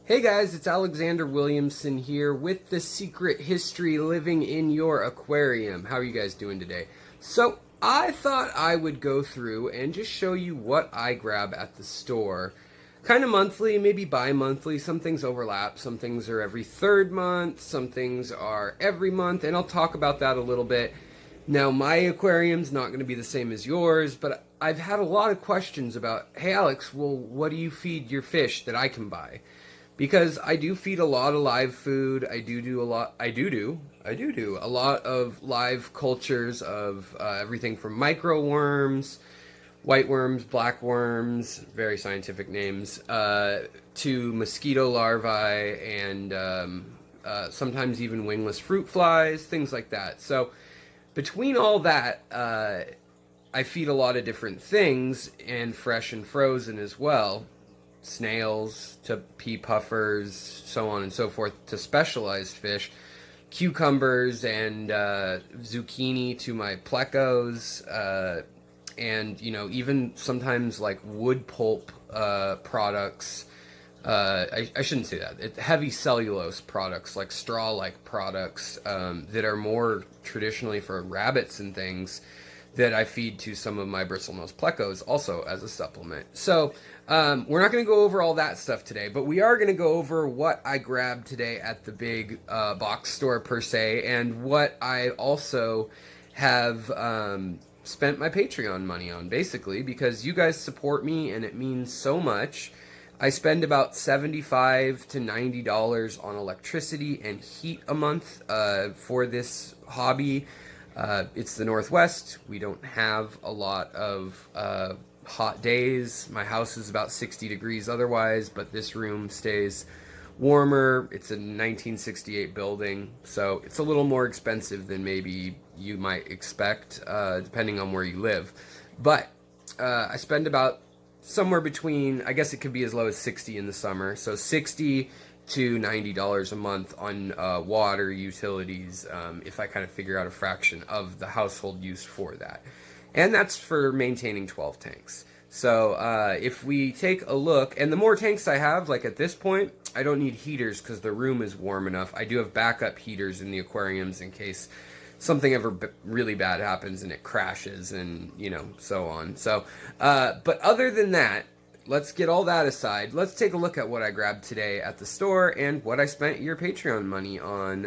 Hey guys, it's Alexander Williamson here with The Secret History Living in Your Aquarium. How are you guys doing today? So, I thought I would go through and just show you what I grab at the store. Kind of monthly, maybe bi-monthly. Some things overlap. Some things are every third month. Some things are every month. And I'll talk about that a little bit. Now, my aquarium's not going to be the same as yours, but I've had a lot of questions about, hey Alex, well, what do you feed your fish that I can buy? Because I do feed a lot of live food. I do a lot of live cultures of everything from micro worms, white worms, black worms, very scientific names, to mosquito larvae and sometimes even wingless fruit flies, things like that. So between all that, I feed a lot of different things, and fresh and frozen as well. Snails to pea puffers, so on and so forth, to specialized fish, cucumbers and zucchini to my plecos, and even sometimes like wood pulp products. I shouldn't say that. Heavy cellulose products like straw-like products that are more traditionally for rabbits and things, that I feed to some of my bristlenose plecos also as a supplement. So we're not going to go over all that stuff today, but we are going to go over what I grabbed today at the big box store per se, and what I also have spent my Patreon money on, basically, because you guys support me and it means so much. I spend about $75 to $90 on electricity and heat a month for this hobby. It's the Northwest. We don't have a lot of hot days. My house is about 60 degrees otherwise, but this room stays warmer. It's a 1968 building, so it's a little more expensive than maybe you might expect, depending on where you live. But I spend about somewhere between, I guess it could be as low as 60 in the summer, so 60 to $90 a month on water, utilities, if I kind of figure out a fraction of the household use for that. And that's for maintaining 12 tanks. So if we take a look, and the more tanks I have, like at this point, I don't need heaters because the room is warm enough. I do have backup heaters in the aquariums in case something ever really bad happens and it crashes and, so on. So, but other than that, let's get all that aside. Let's take a look at what I grabbed today at the store and what I spent your Patreon money on,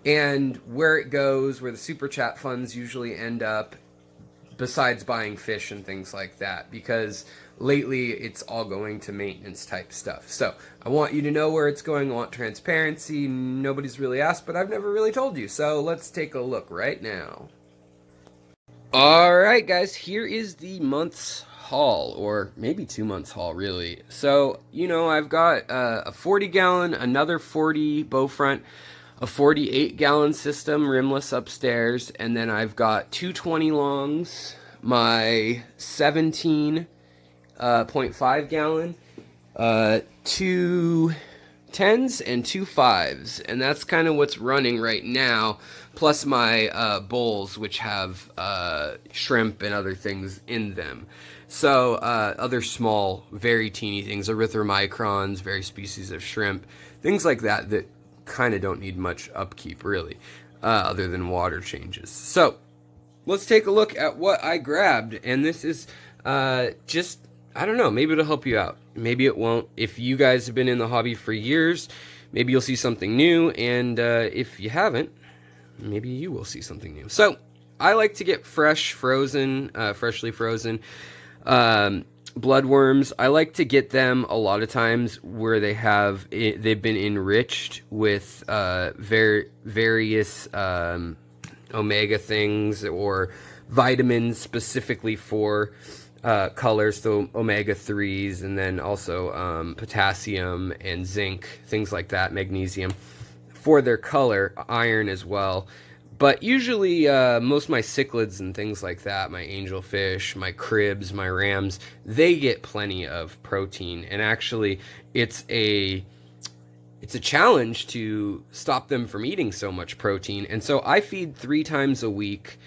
and where it goes, where the super chat funds usually end up, besides buying fish and things like that, because lately it's all going to maintenance type stuff. So I want you to know where it's going. I want transparency. Nobody's really asked, but I've never really told you. So let's take a look right now. All right, guys, here is the month's haul, or maybe 2 months haul, really. So, I've got a 40-gallon, another 40 bow front, a 48-gallon system, rimless upstairs, and then I've got two 20 longs, my 17.5 gallon, two 10s and two 5s, and that's kind of what's running right now, plus my bowls, which have shrimp and other things in them. So other small, very teeny things, erythromicrons, various species of shrimp, things like that that kind of don't need much upkeep, really, other than water changes. So let's take a look at what I grabbed, and this is just, I don't know, maybe it'll help you out. Maybe it won't. If you guys have been in the hobby for years, maybe you'll see something new, and if you haven't, maybe you will see something new. So I like to get freshly frozen bloodworms. I like to get them a lot of times where they've been enriched with various omega things or vitamins specifically for colors, so omega-3s, and then also potassium and zinc, things like that, magnesium, for their color, iron as well. But usually most of my cichlids and things like that, my angelfish, my cribs, my rams, they get plenty of protein. And actually, it's a challenge to stop them from eating so much protein. And so I feed 3 times a week.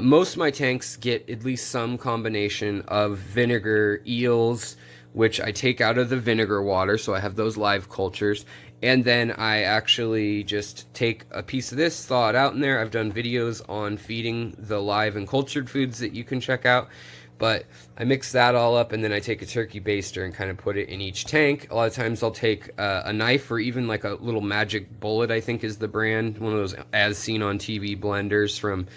Most of my tanks get at least some combination of vinegar, eels, which I take out of the vinegar water, so I have those live cultures. And then I actually just take a piece of this, thaw it out in there. I've done videos on feeding the live and cultured foods that you can check out. But I mix that all up, and then I take a turkey baster and kind of put it in each tank. A lot of times I'll take a knife, or even like a little magic bullet, I think is the brand. One of those as seen on TV blenders from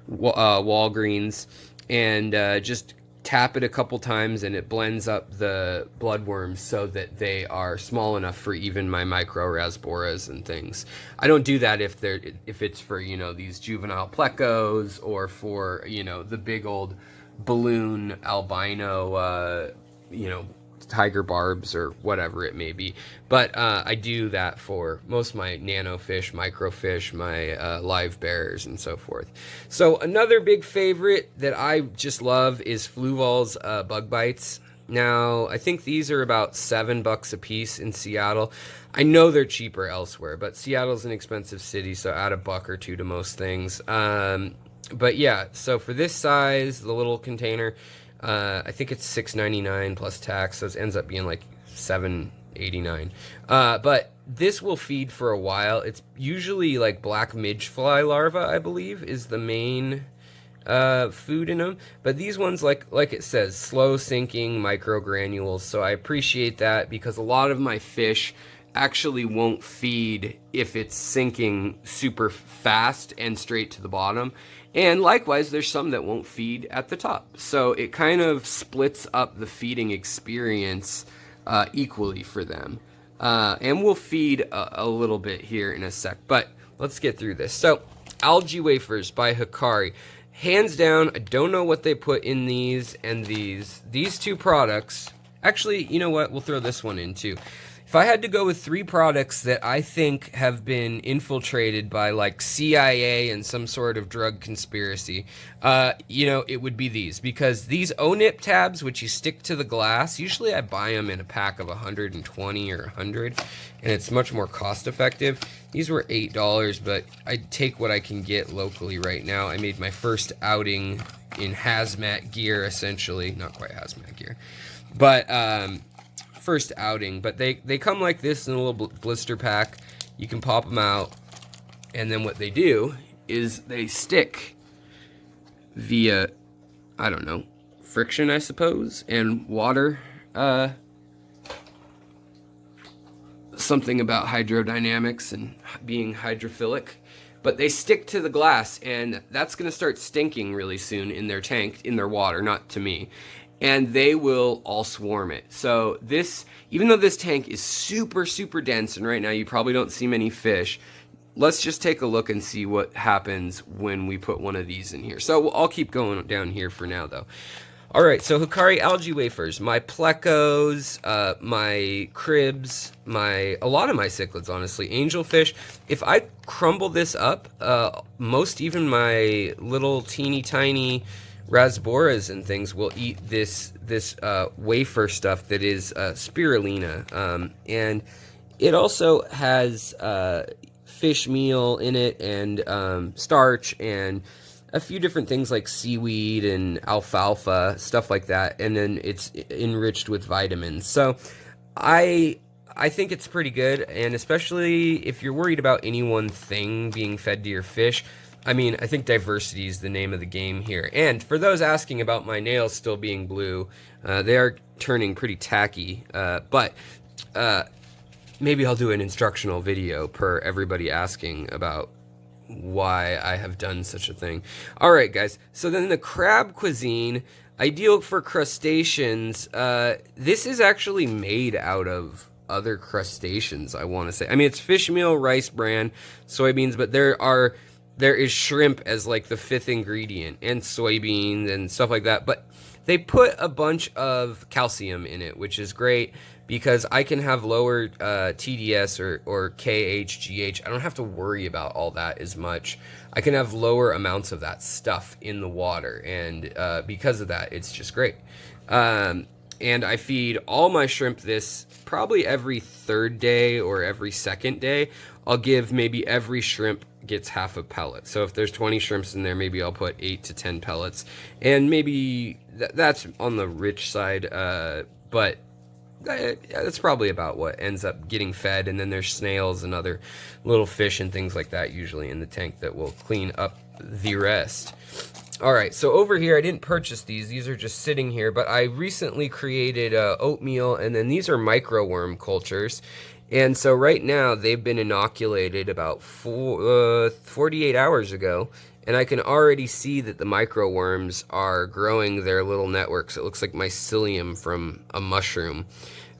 Walgreens. And just tap it a couple times, and it blends up the bloodworms so that they are small enough for even my micro rasboras and things. I don't do that if it's for, you know, these juvenile plecos, or for, you know, the big old balloon albino, you know, tiger barbs or whatever it may be. But I do that for most of my nano fish, microfish, my live bears, and so forth. So another big favorite that I just love is Fluval's bug bites. Now, I think these are about $7 a piece in Seattle. I know they're cheaper elsewhere, but Seattle's an expensive city, so add a buck or two to most things. But yeah, so for this size, the little container, I think it's $6.99 plus tax, so it ends up being like $7.89. But this will feed for a while. It's usually like black midgefly larva, I believe, is the main food in them. But these ones, like it says, slow sinking microgranules. So I appreciate that, because a lot of my fish actually won't feed if it's sinking super fast and straight to the bottom. And likewise, there's some that won't feed at the top. So it kind of splits up the feeding experience equally for them. And we'll feed a little bit here in a sec, but let's get through this. So, algae wafers by Hikari. Hands down, I don't know what they put in these and these. These two products, actually, you know what? We'll throw this one in too. If I had to go with 3 products that I think have been infiltrated by like CIA and some sort of drug conspiracy, you know, it would be these. Because these O-nip tabs, which you stick to the glass, usually I buy them in a pack of 120 or 100, and it's much more cost effective. These were $8, but I take what I can get locally right now. I made my first outing in hazmat gear, essentially. Not quite hazmat gear. But, first outing, but they come like this in a little blister pack. You can pop them out, and then what they do is they stick via, I don't know, friction, I suppose, and water. Something about hydrodynamics and being hydrophilic, but they stick to the glass, and that's going to start stinking really soon in their tank, in their water, not to me. And they will all swarm it. So this, even though this tank is super, super dense, and right now you probably don't see many fish, let's just take a look and see what happens when we put one of these in here. So I'll keep going down here for now, though. All right, so Hikari algae wafers, my plecos, my cribs, a lot of my cichlids, honestly, angelfish. If I crumble this up, most even my little teeny tiny rasboras and things will eat this wafer stuff that is spirulina, and it also has fish meal in it, and starch, and a few different things like seaweed and alfalfa, stuff like that, and then it's enriched with vitamins. So I think it's pretty good, and especially if you're worried about any one thing being fed to your fish, I mean, I think diversity is the name of the game here. And for those asking about my nails still being blue, they are turning pretty tacky, but maybe I'll do an instructional video per everybody asking about why I have done such a thing. All right, guys. So then the crab cuisine, ideal for crustaceans. This is actually made out of other crustaceans, I want to say. I mean, it's fish meal, rice bran, soybeans, but there is shrimp as like the 5th ingredient, and soybeans and stuff like that. But they put a bunch of calcium in it, which is great because I can have lower TDS or KHGH. I don't have to worry about all that as much. I can have lower amounts of that stuff in the water, and because of that, it's just great. And I feed all my shrimp this probably every 3rd day or every 2nd day. I'll give maybe every shrimp gets half a pellet. So if there's 20 shrimps in there, maybe I'll put 8 to 10 pellets. And maybe that's on the rich side, but that's probably about what ends up getting fed, and then there's snails and other little fish and things like that usually in the tank that will clean up the rest. All right, so over here, I didn't purchase these. These are just sitting here, but I recently created oatmeal, and then these are microworm cultures. And so right now, they've been inoculated about 48 hours ago, and I can already see that the microworms are growing their little networks. It looks like mycelium from a mushroom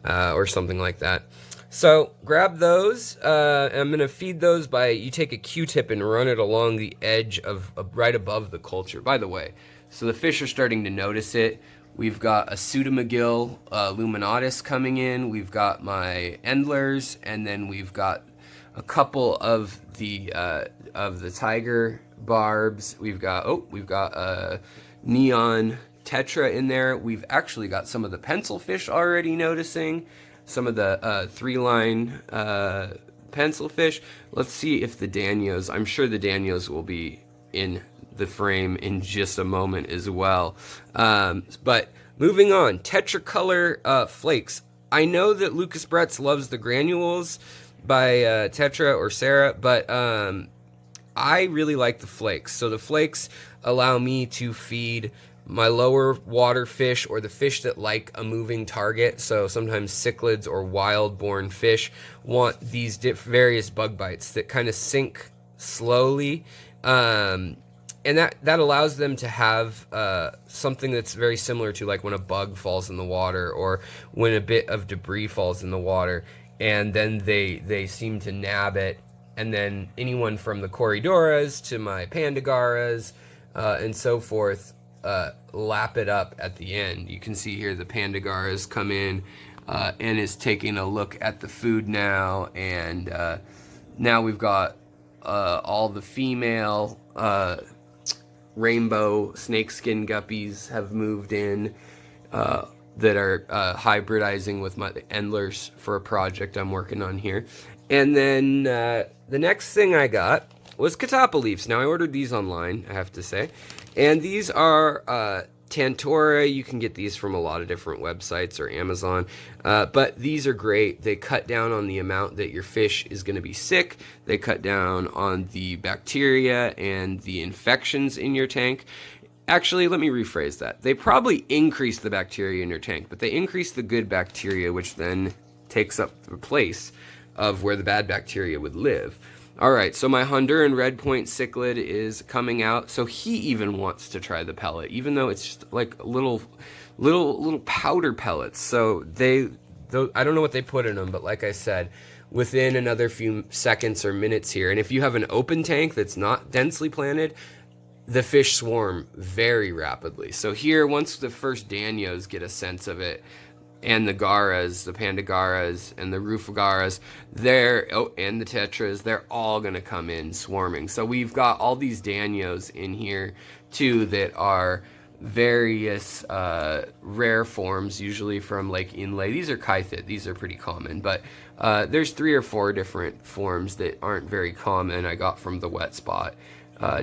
or something like that. So grab those. I'm going to feed those by, you take a Q-tip and run it along the edge of right above the culture. By the way, so the fish are starting to notice it. We've got a pseudomagil luminatus coming in. We've got my endlers, and then we've got a couple of the tiger barbs. We've got a neon tetra in there. We've actually got some of the pencil fish already noticing. Some of the three-line pencil fish. Let's see if the Danios, I'm sure the Danios will be in the frame in just a moment as well. But moving on, tetracolor flakes. I know that Lucas Bretz loves the granules by Tetra or Sera, but I really like the flakes. So the flakes allow me to feed my lower water fish, or the fish that like a moving target. So sometimes cichlids or wild-born fish want these various bug bites that kind of sink slowly, and that allows them to have something that's very similar to like when a bug falls in the water, or when a bit of debris falls in the water, and then they seem to nab it. And then anyone from the Corydoras to my Pandagaras and so forth lap it up at the end. You can see here the Pandagaras come in and is taking a look at the food now, and now we've got all the female rainbow snakeskin guppies have moved in that are hybridizing with my endlers for a project I'm working on here. And then the next thing I got was catappa leaves. Now I ordered these online, I have to say. And these are Tantora. You can get these from a lot of different websites or Amazon. But these are great. They cut down on the amount that your fish is going to be sick. They cut down on the bacteria and the infections in your tank. Actually, let me rephrase that. They probably increase the bacteria in your tank, but they increase the good bacteria, which then takes up the place of where the bad bacteria would live. All right, so my Honduran red point cichlid is coming out. So he even wants to try the pellet, even though it's just like little powder pellets. So I don't know what they put in them, but like I said, within another few seconds or minutes here, and if you have an open tank that's not densely planted, the fish swarm very rapidly. So here, once the first Danios get a sense of it, and the garas, the pandagaras, and the rufagaras, and the tetras, they're all going to come in swarming. So we've got all these Danios in here, too, that are various rare forms, usually from Lake Inlay. These are chythid. These are pretty common, but there's 3 or 4 different forms that aren't very common I got from the wet spot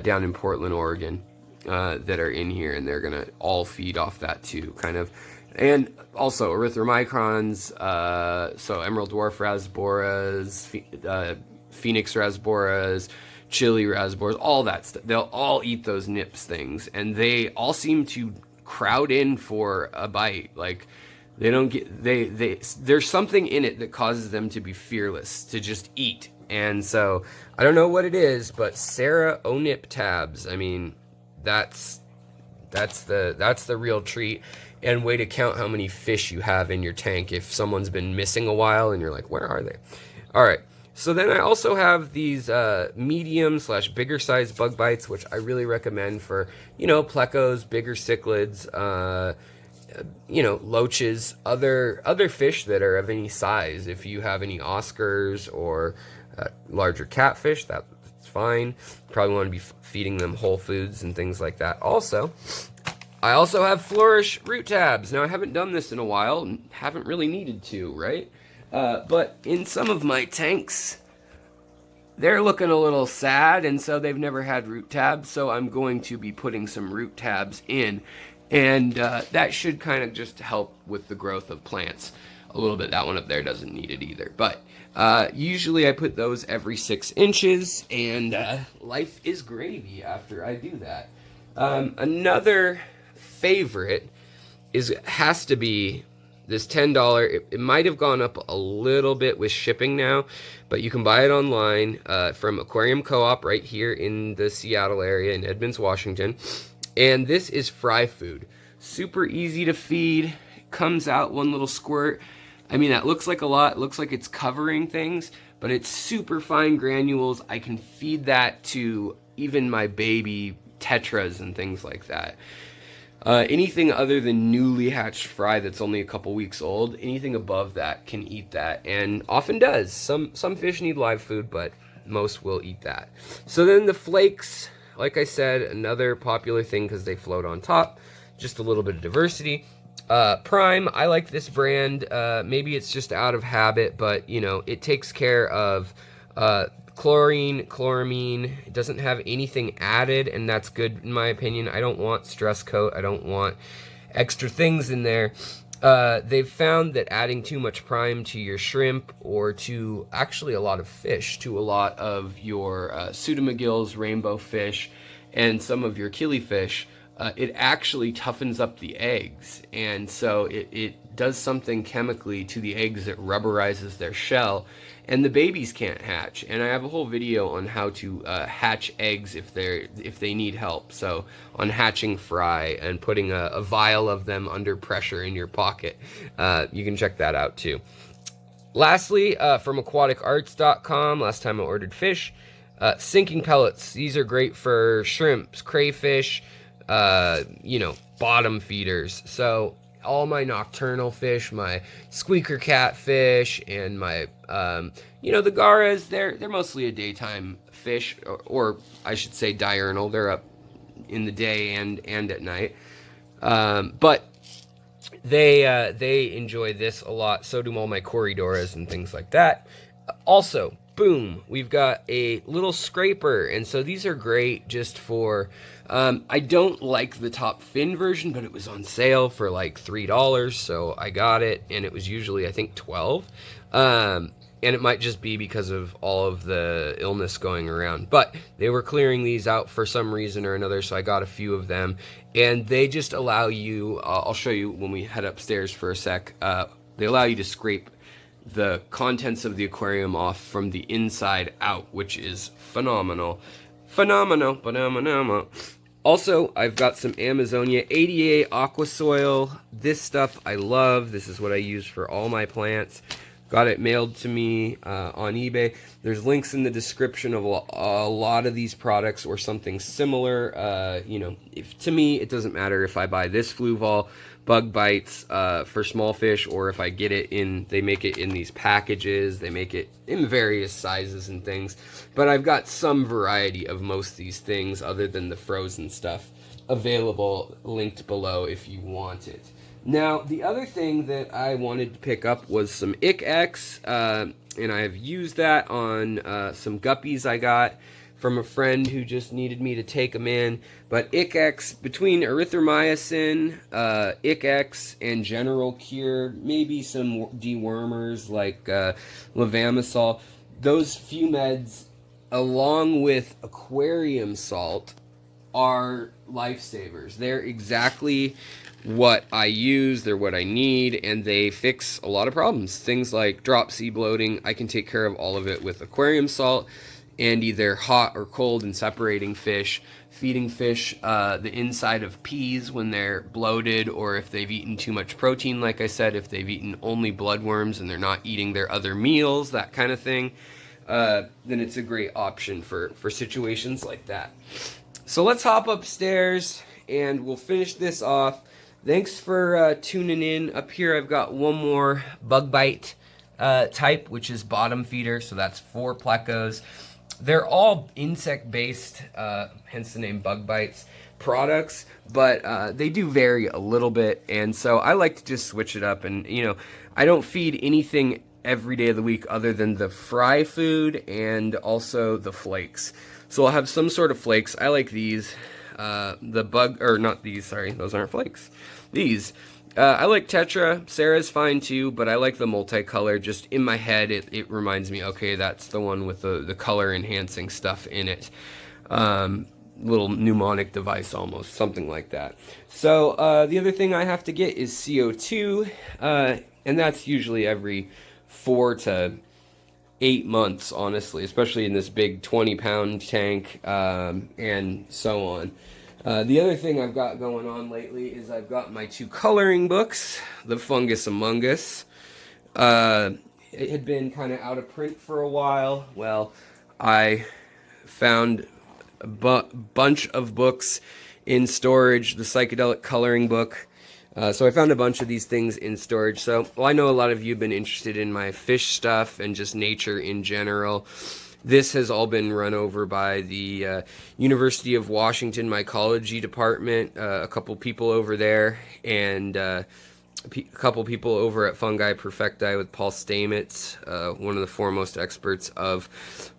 down in Portland, Oregon, that are in here, and they're going to all feed off that, too, kind of. And also erythromicrons, so emerald dwarf rasboras, phoenix rasboras, chili rasboras, all that stuff. They'll all eat those nips things, and they all seem to crowd in for a bite. Like they don't get there's something in it that causes them to be fearless, to just eat. And so I don't know what it is, but Sera Onip tabs. I mean, that's the real treat. And way to count how many fish you have in your tank if someone's been missing a while and you're like, where are they? All right. So then I also have these medium/bigger size bug bites, which I really recommend for, plecos, bigger cichlids, loaches, other fish that are of any size. If you have any Oscars or larger catfish, that's fine. Probably want to be feeding them whole foods and things like that. I also have Flourish root tabs. Now, I haven't done this in a while, and haven't really needed to, right? But in some of my tanks, they're looking a little sad, and so they've never had root tabs, so I'm going to be putting some root tabs in, and that should kind of just help with the growth of plants. a little bit. That one up there doesn't need it either. But usually I put those every 6 inches, and life is gravy after I do that. Another favorite has to be this $10. It might have gone up a little bit with shipping now, but you can buy it online from Aquarium Co-op right here in the Seattle area in Edmonds, Washington. And this is fry food. Super easy to feed. Comes out one little squirt. I mean, that looks like a lot. It looks like it's covering things, but it's super fine granules. I can feed that to even my baby tetras and things like that. Anything other than newly hatched fry that's only a couple weeks old, anything above that can eat that, and often does. Some fish need live food, but most will eat that. So then the flakes, like I said, another popular thing because they float on top. Just a little bit of diversity. Prime, I like this brand. Maybe it's just out of habit, but you know, it takes care of chlorine, chloramine. It doesn't have anything added, and that's good in my opinion. I don't want stress coat. I don't want extra things in there. They've found that adding too much prime to your shrimp, or to actually a lot of fish, to a lot of your pseudomagills, rainbow fish, and some of your killifish, it actually toughens up the eggs, and so it does something chemically to the eggs that rubberizes their shell, and the babies can't hatch. And I have a whole video on how to hatch eggs if they need help. So on hatching fry and putting a vial of them under pressure in your pocket. You can check that out too. Lastly, from aquaticarts.com, last time I ordered fish, sinking pellets. These are great for shrimps, crayfish, you know, bottom feeders. So all my nocturnal fish, my squeaker catfish, and my, you know, the garas, they're mostly a daytime fish, or I should say diurnal. They're up in the day and at night. But they enjoy this a lot. So do all my corridoras and things like that. Also, boom, we've got a little scraper, and so these are great just for, I don't like the top fin version, but it was on sale for like $3, so I got it, and it was usually, I think, $12, and it might just be because of all of the illness going around, but they were clearing these out for some reason or another, so I got a few of them, and they just allow you, I'll show you when we head upstairs for a sec, they allow you to scrape the contents of the aquarium off from the inside out, which is phenomenal. Phenomenal. Also, I've got some Amazonia 88 aqua soil. This stuff I love. This is what I use for all my plants. Got it mailed to me on eBay. There's links in the description of a lot of these products or something similar. You know, to me, it doesn't matter if I buy this Fluval bug bites for small fish, or if I get it in, they make it in these packages, they make it in various sizes and things, but I've got some variety of most of these things other than the frozen stuff available, linked below if you want it. Now, the other thing that I wanted to pick up was some IQX, and I have used that on some guppies I got from a friend who just needed me to take them in. But IQX, between erythromycin, IQX, and general cure, maybe some dewormers like levamisole, those few meds, along with aquarium salt, are lifesavers. They're exactly what I use, they're what I need, and they fix a lot of problems. Things like dropsy, bloating, I can take care of all of it with aquarium salt, and either hot or cold and separating fish, feeding fish the inside of peas when they're bloated, or if they've eaten too much protein, like I said, if they've eaten only bloodworms and they're not eating their other meals, that kind of thing, then it's a great option for situations like that. So let's hop upstairs and we'll finish this off. Thanks for tuning in. Up here I've got one more bug bite type, which is bottom feeder, so that's 4 plecos. They're all insect-based, hence the name bug bites products, but they do vary a little bit, and so I like to just switch it up. And you know, I don't feed anything every day of the week other than the fry food and also the flakes. So I'll have some sort of flakes. I like these, the bug, or not these, sorry, those aren't flakes. These, I like Tetra. Sera's fine too, but I like the multicolor. Just in my head, it reminds me, okay, that's the one with the color enhancing stuff in it. Little mnemonic device almost, something like that. So the other thing I have to get is CO2, and that's usually every 4 to 8 months, honestly, especially in this big 20-pound tank, and so on. The other thing I've got going on lately is I've got my 2 coloring books, The Fungus Among Us. It had been kind of out of print for a while. Well, I found a bunch of books in storage, the psychedelic coloring book. So I found a bunch of these things in storage. So, well, I know a lot of you have been interested in my fish stuff and just nature in general. This has all been run over by the University of Washington mycology department, a couple people over there, and a couple people over at Fungi Perfecti with Paul Stamets, one of the foremost experts of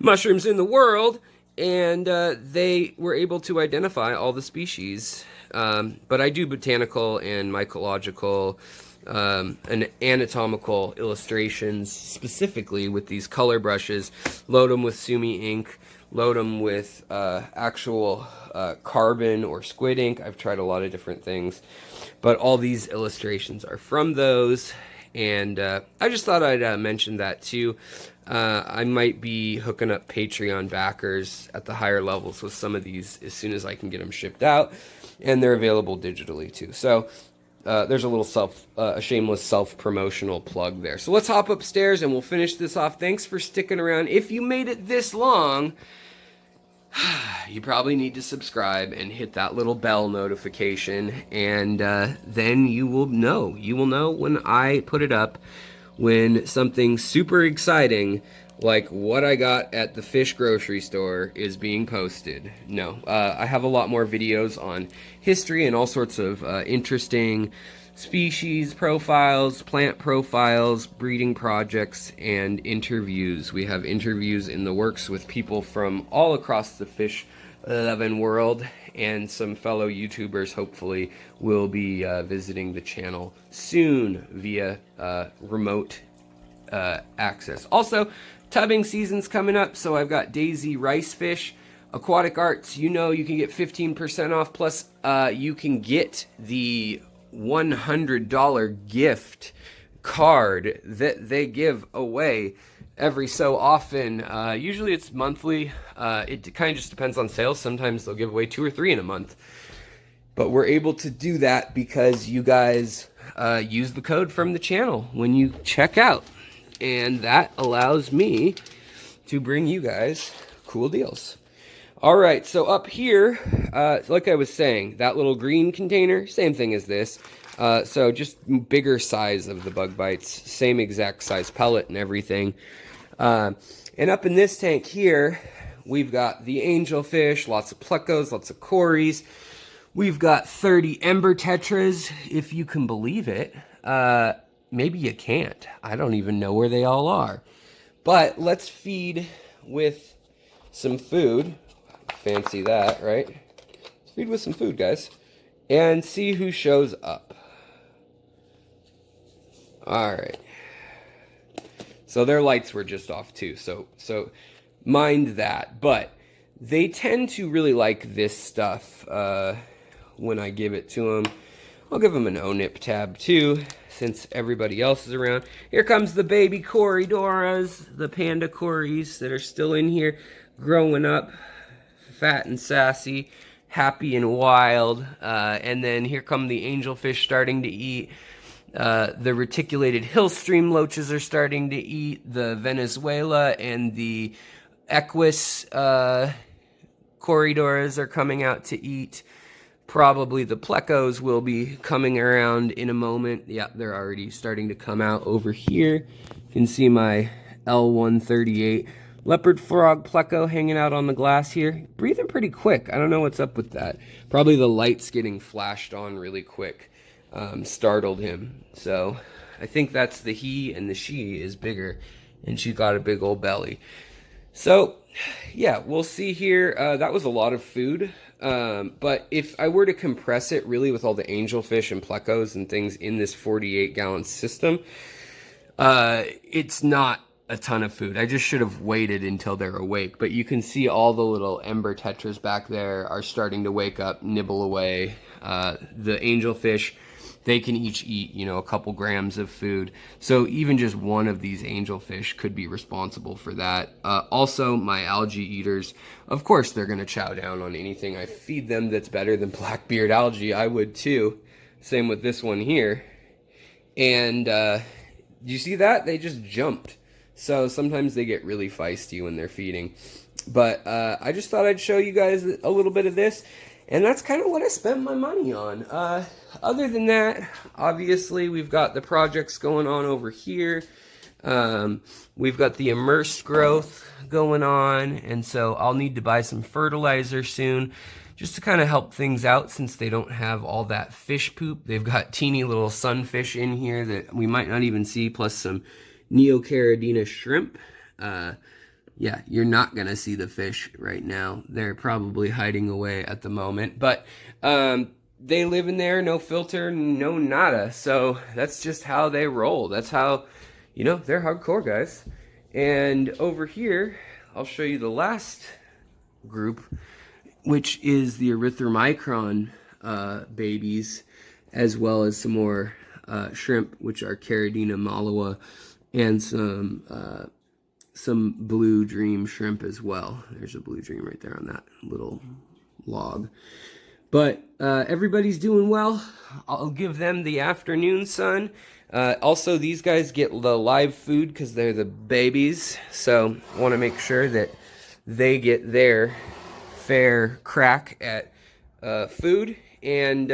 mushrooms in the world, and they were able to identify all the species. But I do botanical and mycological and anatomical illustrations specifically with these color brushes. Load them with Sumi ink, load them with actual carbon or squid ink. I've tried a lot of different things, but all these illustrations are from those, and I just thought I'd mention that too. I might be hooking up Patreon backers at the higher levels with some of these as soon as I can get them shipped out, and they're available digitally too. So there's a little a shameless self-promotional plug there. So let's hop upstairs and we'll finish this off. Thanks for sticking around. If you made it this long, you probably need to subscribe and hit that little bell notification, and then you will know. You will know when I put it up, when something super exciting like what I got at the fish grocery store is being posted. No, I have a lot more videos on history and all sorts of interesting species profiles, plant profiles, breeding projects, and interviews. We have interviews in the works with people from all across the fish loving world, and some fellow YouTubers hopefully will be visiting the channel soon via remote access. Also, tubbing season's coming up, so I've got Daisy Rice Fish, Aquatic Arts. You know you can get 15% off, plus you can get the $100 gift card that they give away every so often. Usually it's monthly. It kind of just depends on sales. Sometimes they'll give away 2 or 3 in a month. But we're able to do that because you guys use the code from the channel when you check out. And that allows me to bring you guys cool deals. All right, so up here, like I was saying, that little green container, same thing as this. So just bigger size of the bug bites, same exact size pellet and everything. And up in this tank here, we've got the angelfish, lots of plecos, lots of cories. We've got 30 ember tetras, if you can believe it. Maybe you can't. I don't even know where they all are. But let's feed with some food. Fancy that, right? Let's feed with some food, guys. And see who shows up. Alright. So their lights were just off too. So mind that. But they tend to really like this stuff when I give it to them. I'll give them an ONIP tab too, since everybody else is around. Here comes the baby Corydoras, the panda cories that are still in here, growing up, fat and sassy, happy and wild. And then here come the angelfish starting to eat. The reticulated hill stream loaches are starting to eat. The Venezuela and the Equus Corydoras are coming out to eat. Probably the plecos will be coming around in a moment. Yeah, they're already starting to come out over here. You can see my L138 leopard frog pleco hanging out on the glass here. Breathing pretty quick. I don't know what's up with that. Probably the lights getting flashed on really quick startled him. So I think that's the he, and the she is bigger, and she's got a big old belly. So yeah, we'll see here. That was a lot of food. But if I were to compress it really with all the angelfish and plecos and things in this 48-gallon system, it's not a ton of food. I just should have waited until they're awake. But you can see all the little ember tetras back there are starting to wake up, nibble away. The angelfish, they can each eat, you know, a couple grams of food. So even just one of these angelfish could be responsible for that. Also, my algae eaters, of course, they're going to chow down on anything I feed them that's better than blackbeard algae. I would too. Same with this one here. And you see that? They just jumped. So sometimes they get really feisty when they're feeding. But I just thought I'd show you guys a little bit of this. And that's kind of what I spent my money on. Other than that, obviously, we've got the projects going on over here. We've got the immersed growth going on. And so I'll need to buy some fertilizer soon, just to kind of help things out since they don't have all that fish poop. They've got teeny little sunfish in here that we might not even see, plus some Neocaridina shrimp. Yeah, you're not going to see the fish right now. They're probably hiding away at the moment. But they live in there, no filter, no nada. So that's just how they roll. That's how, you know, they're hardcore, guys. And over here, I'll show you the last group, which is the erythromicron babies, as well as some more shrimp, which are Caridina malua, and some blue dream shrimp as well. There's a blue dream right there on that little log. But everybody's doing well. I'll give them the afternoon sun. Also, these guys get the live food because they're the babies. So I want to make sure that they get their fair crack at food. And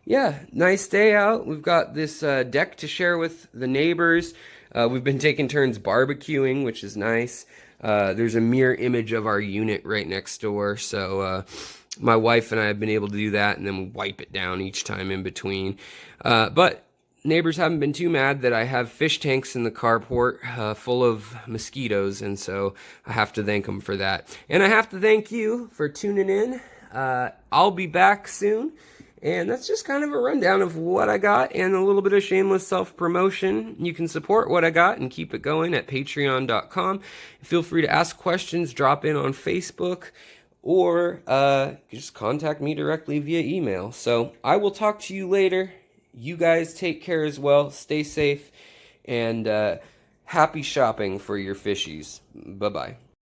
yeah, nice day out. We've got this deck to share with the neighbors. We've been taking turns barbecuing, which is nice. There's a mirror image of our unit right next door, so my wife and I have been able to do that, and then we wipe it down each time in between. But neighbors haven't been too mad that I have fish tanks in the carport full of mosquitoes, and so I have to thank them for that. And I have to thank you for tuning in. I'll be back soon. And that's just kind of a rundown of what I got and a little bit of shameless self-promotion. You can support what I got and keep it going at patreon.com. Feel free to ask questions, drop in on Facebook, or just contact me directly via email. So I will talk to you later. You guys take care as well. Stay safe, and happy shopping for your fishies. Bye-bye.